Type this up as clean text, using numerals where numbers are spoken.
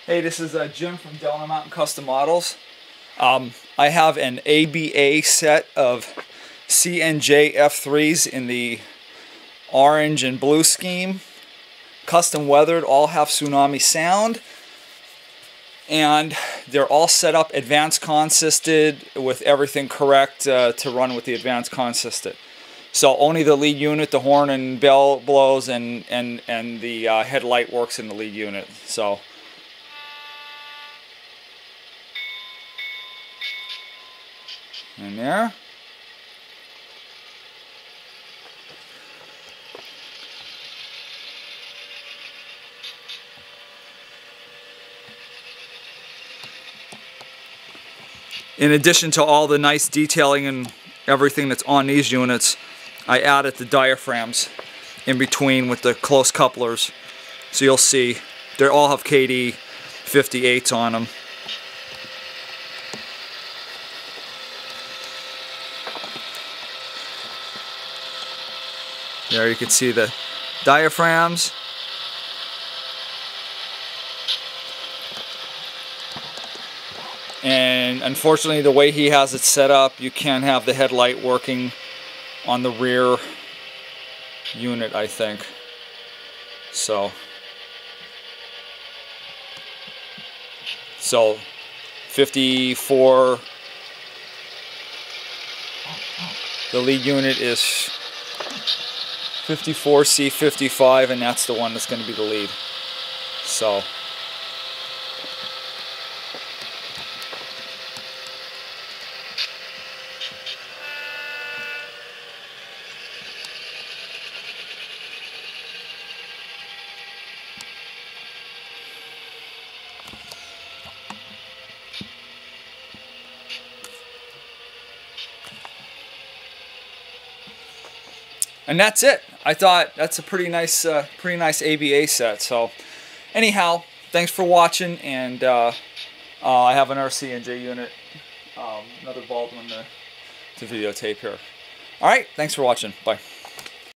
Hey, this is Jim from Delta Mountain Custom Models. I have an ABA set of CNJ F3s in the orange and blue scheme. Custom weathered, all have Tsunami sound. And they're all set up advanced consisted with everything correct to run with the advanced consisted. So only the lead unit, the horn and bell blows, and the headlight works in the lead unit. So. In there. In addition to all the nice detailing and everything that's on these units, I added the diaphragms in between with the close couplers. So you'll see they all have KD 58s on them. There you can see the diaphragms. And unfortunately, the way he has it set up, you can't have the headlight working on the rear unit, I think. So 54, the lead unit is 54C55, and that's the one that's going to be the lead. So and that's it. I thought that's a pretty nice ABA set. So anyhow, thanks for watching, and I have another CNJ unit, another Baldwin to videotape here. All right, thanks for watching. Bye.